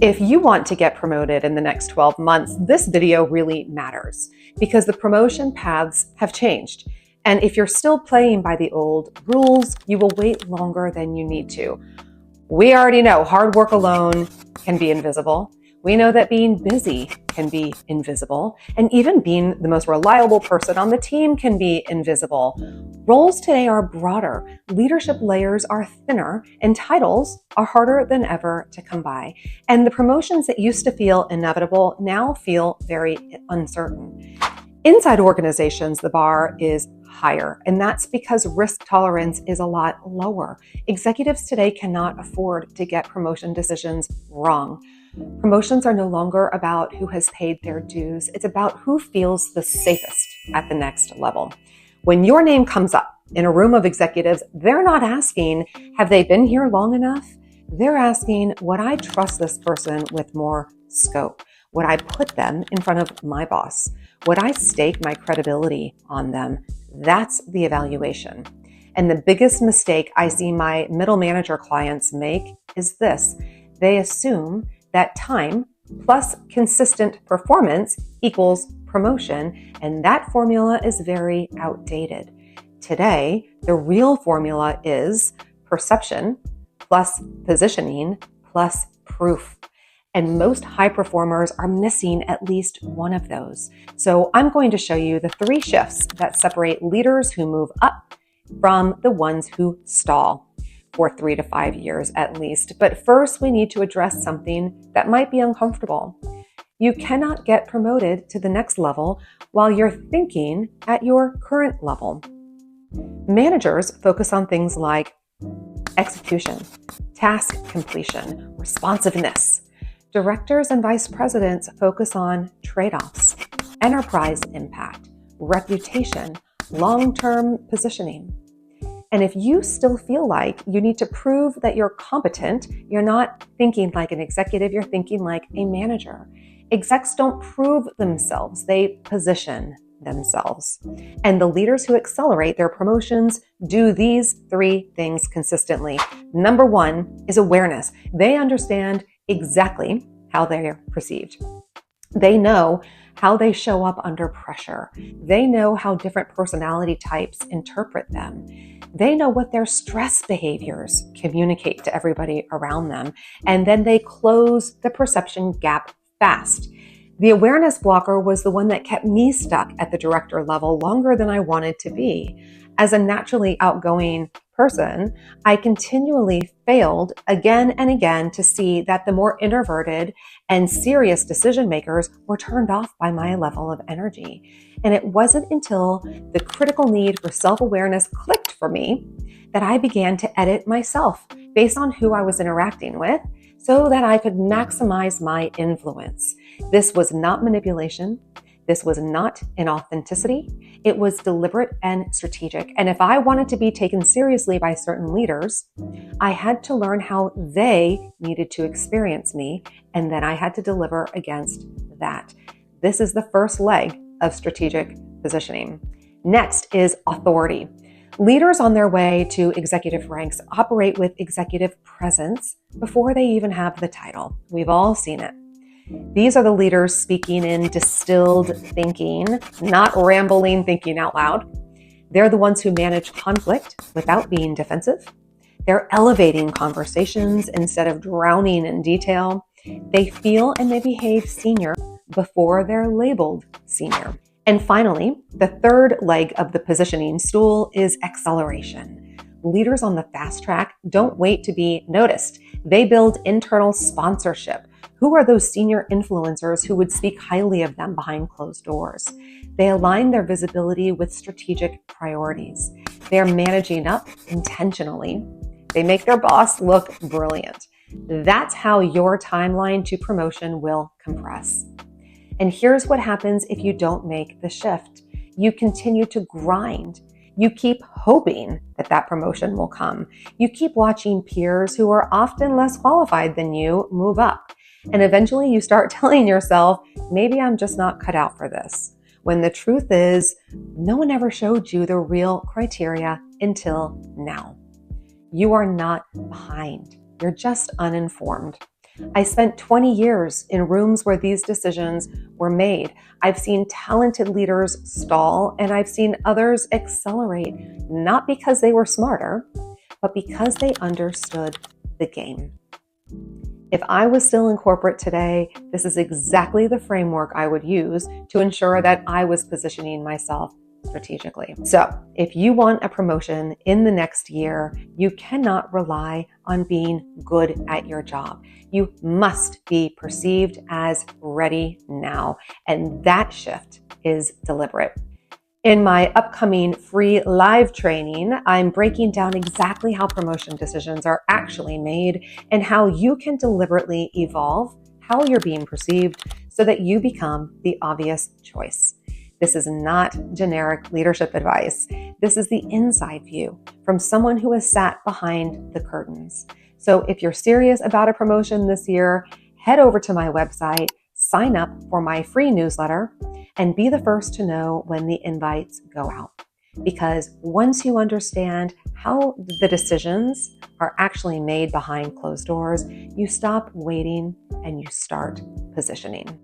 If you want to get promoted in the next 12 months, this video really matters because the promotion paths have changed. And if you're still playing by the old rules, you will wait longer than you need to. We already know hard work alone can be invisible. We know that being busy can be invisible, and even being the most reliable person on the team can be invisible. Roles today are broader, leadership layers are thinner, and titles are harder than ever to come by. And the promotions that used to feel inevitable now feel very uncertain. Inside organizations, the bar is higher, and that's because risk tolerance is a lot lower. Executives today cannot afford to get promotion decisions wrong. Promotions are no longer about who has paid their dues. It's about who feels the safest at the next level. When your name comes up in a room of executives, they're not asking, have they been here long enough? They're asking, would I trust this person with more scope? Would I put them in front of my boss? Would I stake my credibility on them? That's the evaluation. And the biggest mistake I see my middle manager clients make is this. They assume that time plus consistent performance equals promotion, and that formula is very outdated. Today, the real formula is perception plus positioning plus proof. And most high performers are missing at least one of those. So I'm going to show you the 3 shifts that separate leaders who move up from the ones who stall for 3 to 5 years at least. But first, we need to address something that might be uncomfortable. You cannot get promoted to the next level while you're thinking at your current level. Managers focus on things like execution, task completion, responsiveness. Directors and vice presidents focus on trade-offs, enterprise impact, reputation, long-term positioning. And if you still feel like you need to prove that you're competent, you're not thinking like an executive, you're thinking like a manager. Execs don't prove themselves, they position themselves. And the leaders who accelerate their promotions do these 3 things consistently. Number 1 is awareness. They understand exactly how they are perceived. They know how they show up under pressure. They know how different personality types interpret them. They know what their stress behaviors communicate to everybody around them. And then they close the perception gap fast. The awareness blocker was the one that kept me stuck at the director level longer than I wanted to be. As a naturally outgoing person, I continually failed again and again to see that the more introverted and serious decision makers were turned off by my level of energy. And it wasn't until the critical need for self-awareness clicked for me that I began to edit myself based on who I was interacting with so that I could maximize my influence. This was not manipulation. This was not inauthenticity. It was deliberate and strategic. And if I wanted to be taken seriously by certain leaders, I had to learn how they needed to experience me, and then I had to deliver against that. This is the first leg of strategic positioning. Next is authority. Leaders on their way to executive ranks operate with executive presence before they even have the title. We've all seen it. These are the leaders speaking in distilled thinking, not rambling thinking out loud. They're the ones who manage conflict without being defensive. They're elevating conversations instead of drowning in detail. They feel and they behave senior before they're labeled senior. And finally, the 3rd leg of the positioning stool is acceleration. Leaders on the fast track don't wait to be noticed. They build internal sponsorship. Who are those senior influencers who would speak highly of them behind closed doors? They align their visibility with strategic priorities. They're managing up intentionally. They make their boss look brilliant. That's how your timeline to promotion will compress. And here's what happens if you don't make the shift. You continue to grind. You keep hoping that that promotion will come. You keep watching peers who are often less qualified than you move up. And eventually you start telling yourself, maybe I'm just not cut out for this. When the truth is, no one ever showed you the real criteria until now. You are not behind. You're just uninformed. I spent 20 years in rooms where these decisions were made. I've seen talented leaders stall, and I've seen others accelerate, not because they were smarter, but because they understood the game. If I was still in corporate today, this is exactly the framework I would use to ensure that I was positioning myself strategically. So, if you want a promotion in the next year, you cannot rely on being good at your job. You must be perceived as ready now, and that shift is deliberate. In my upcoming free live training, I'm breaking down exactly how promotion decisions are actually made and how you can deliberately evolve how you're being perceived so that you become the obvious choice. This is not generic leadership advice. This is the inside view from someone who has sat behind the curtains. So if you're serious about a promotion this year, head over to my website, sign up for my free newsletter, and be the first to know when the invites go out. Because once you understand how the decisions are actually made behind closed doors, you stop waiting and you start positioning.